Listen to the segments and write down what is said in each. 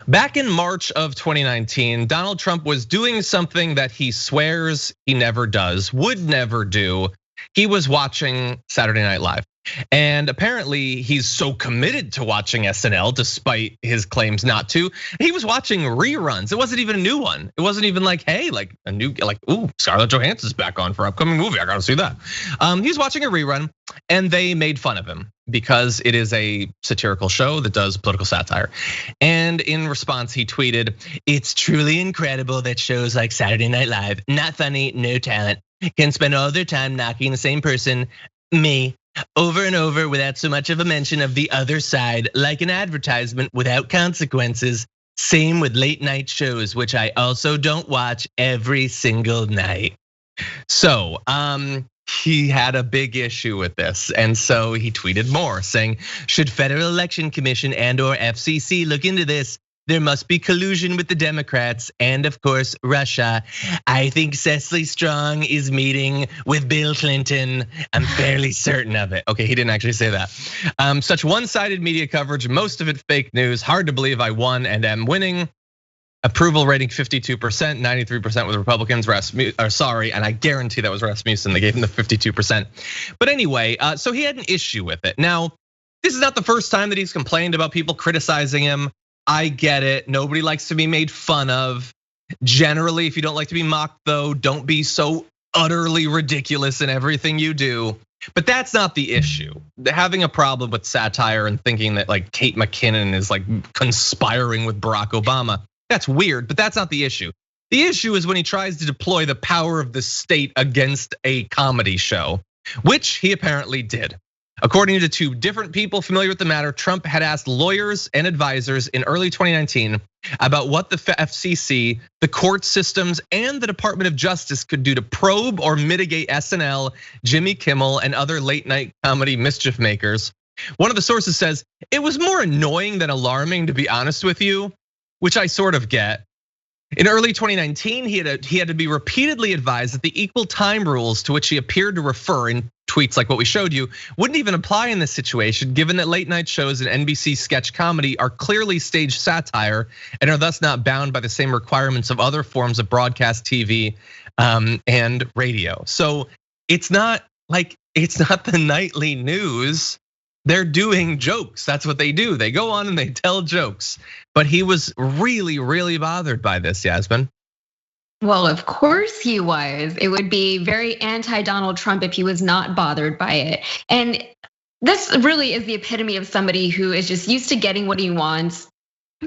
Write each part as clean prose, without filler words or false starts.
Back in March of 2019, Donald Trump was doing something that he swears he never does, would never do. He was watching Saturday Night Live. And apparently he's so committed to watching SNL despite his claims not to. He was watching reruns. It wasn't even a new one. It wasn't even like, hey, like a new, like, ooh, Scarlett Johansson's back on for an upcoming movie. I gotta see that. He's watching a rerun and they made fun of him because it is a satirical show that does political satire. And in response, he tweeted, "It's truly incredible that shows like Saturday Night Live, not funny, no talent, can spend all their time knocking the same person, me, over and over without so much of a mention of the other side, like an advertisement without consequences. Same with late night shows, which I also don't watch every single night." So he had a big issue with this. And so he tweeted more saying, "Should Federal Election Commission and or FCC look into this? There must be collusion with the Democrats and of course, Russia. I think Cecily Strong is meeting with Bill Clinton. I'm fairly certain of it." Okay, he didn't actually say that. Such one-sided media coverage, most of it fake news. Hard to believe I won and am winning. Approval rating 52%, 93% with Republicans. Sorry, and I guarantee that was Rasmussen. They gave him the 52%. But anyway, so he had an issue with it. Now, this is not the first time that he's complained about people criticizing him. I get it. Nobody likes to be made fun of. Generally, if you don't like to be mocked though, don't be so utterly ridiculous in everything you do. But that's not the issue. Having a problem with satire and thinking that like Kate McKinnon is like conspiring with Barack Obama, that's weird, but that's not the issue. The issue is when he tries to deploy the power of the state against a comedy show, which he apparently did. According to two different people familiar with the matter, Trump had asked lawyers and advisors in early 2019 about what the FCC, the court systems, and the Department of Justice could do to probe or mitigate SNL, Jimmy Kimmel, and other late night comedy mischief makers. One of the sources says, "It was more annoying than alarming, to be honest with you," which I sort of get. In early 2019, he had to be repeatedly advised that the equal time rules to which he appeared to refer in tweets like what we showed you wouldn't even apply in this situation, given that late night shows and NBC sketch comedy are clearly staged satire and are thus not bound by the same requirements of other forms of broadcast TV and radio. So it's not the nightly news. They're doing jokes. That's what they do. They go on and they tell jokes. But he was really, really bothered by this, Yasmin. Well, of course he was. It would be very anti-Donald Trump if he was not bothered by it. And this really is the epitome of somebody who is just used to getting what he wants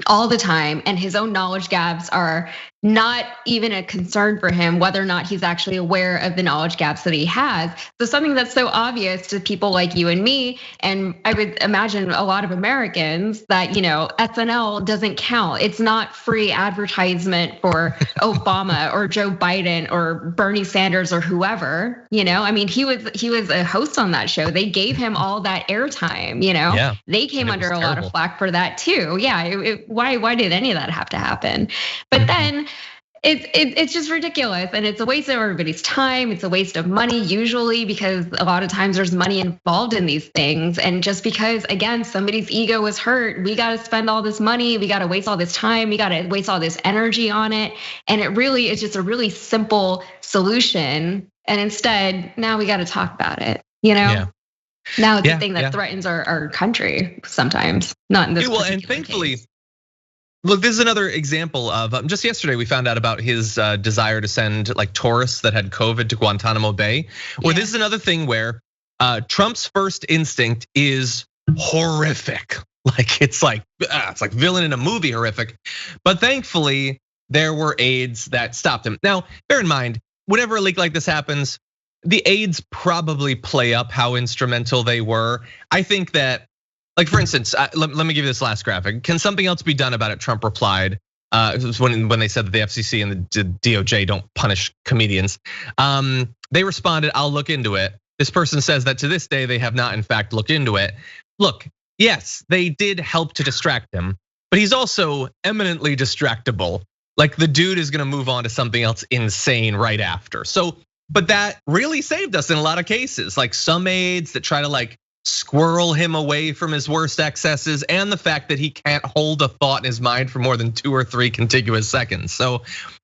all the time, and his own knowledge gaps are not even a concern for him, whether or not he's actually aware of the knowledge gaps that he has. So something that's so obvious to people like you and me, and I would imagine a lot of Americans, that SNL doesn't count. It's not free advertisement for Obama or Joe Biden or Bernie Sanders or whoever. I mean, he was a host on that show. They gave him all that airtime. Yeah, they came under a lot of flack for that too. Yeah, why did any of that have to happen? But then it's just ridiculous, and it's a waste of everybody's time. It's a waste of money usually, because a lot of times there's money involved in these things. And just because, again, somebody's ego was hurt, we got to spend all this money, we got to waste all this time, we got to waste all this energy on it. And it really is just a really simple solution. And instead, now we got to talk about it. Yeah. Now it's a thing that threatens our country sometimes, not in this. Well, and thankfully. Case. Look, this is another example of, just yesterday we found out about his desire to send like tourists that had COVID to Guantanamo Bay. Or this is another thing where Trump's first instinct is horrific. Like it's like villain in a movie horrific. But thankfully there were aides that stopped him. Now, bear in mind, whenever a leak like this happens, the aides probably play up how instrumental they were. I think that, like for instance, let me give you this last graphic. Can something else be done about it? Trump replied when they said that the FCC and the DOJ don't punish comedians. They responded, "I'll look into it." This person says that to this day they have not in fact looked into it. Look, yes, they did help to distract him, but he's also eminently distractible. Like the dude is gonna move on to something else insane right after. So, but that really saved us in a lot of cases. Like some aides that try to like squirrel him away from his worst excesses, and the fact that he can't hold a thought in his mind for more than 2 or 3 contiguous seconds. So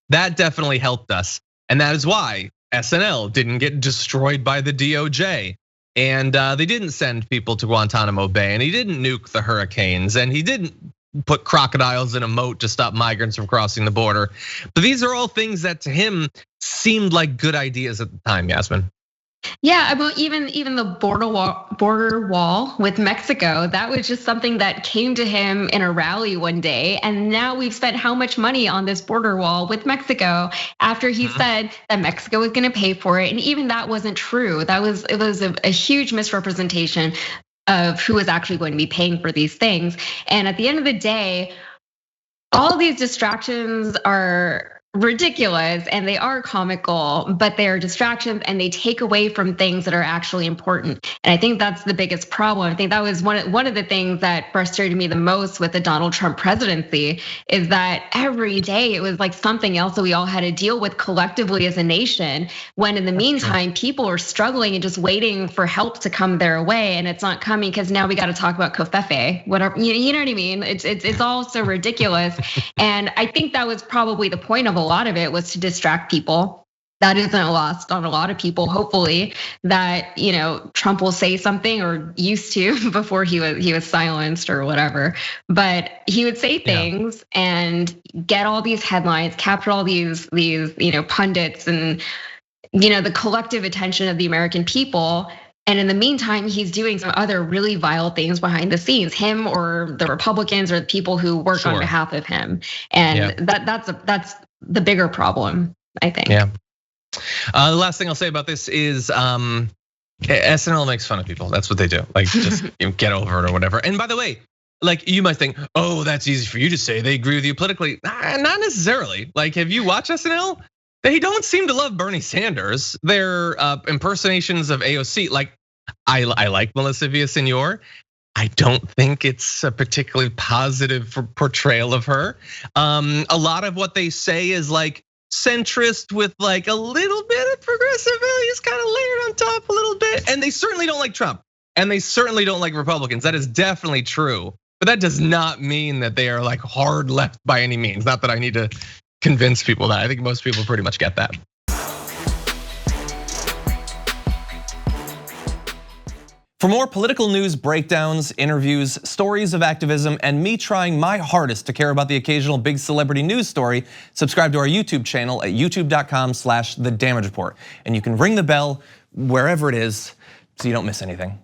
that definitely helped us. And that is why SNL didn't get destroyed by the DOJ. And they didn't send people to Guantanamo Bay, and he didn't nuke the hurricanes, and he didn't put crocodiles in a moat to stop migrants from crossing the border. But these are all things that to him seemed like good ideas at the time, Yasmin. Yeah, well, even the border wall with Mexico, that was just something that came to him in a rally one day. And now we've spent how much money on this border wall with Mexico after he said that Mexico was gonna pay for it. And even that wasn't true. It was a huge misrepresentation of who was actually going to be paying for these things. And at the end of the day, all these distractions are ridiculous and they are comical, but they are distractions and they take away from things that are actually important. And I think that's the biggest problem. I think that was one of the things that frustrated me the most with the Donald Trump presidency is that every day it was like something else that we all had to deal with collectively as a nation. When in the meantime, people are struggling and just waiting for help to come their way, and it's not coming because now we got to talk about Covfefe, whatever. You know what I mean? It's all so ridiculous. And I think that was probably the point of a lot of it, was to distract people. That isn't lost on a lot of people, hopefully, that Trump will say something, or used to before he was silenced or whatever. But he would say things and get all these headlines, capture all these pundits and the collective attention of the American people. And in the meantime, he's doing some other really vile things behind the scenes, him or the Republicans or the people who work on behalf of him. And that's the bigger problem, I think. Yeah. The last thing I'll say about this is SNL makes fun of people. That's what they do. Like, just get over it or whatever. And by the way, like, you might think, oh, that's easy for you to say. They agree with you politically. Not necessarily. Like, have you watched SNL? They don't seem to love Bernie Sanders. They're impersonations of AOC. Like, I like Melissa Villaseñor. I don't think it's a particularly positive portrayal of her. A lot of what they say is like centrist with like a little bit of progressive values kind of layered on top a little bit. And they certainly don't like Trump, and they certainly don't like Republicans. That is definitely true. But that does not mean that they are like hard left by any means. Not that I need to convince people that. I think most people pretty much get that. For more political news breakdowns, interviews, stories of activism, and me trying my hardest to care about the occasional big celebrity news story, subscribe to our YouTube channel at youtube.com/thedamagereport. And you can ring the bell wherever it is so you don't miss anything.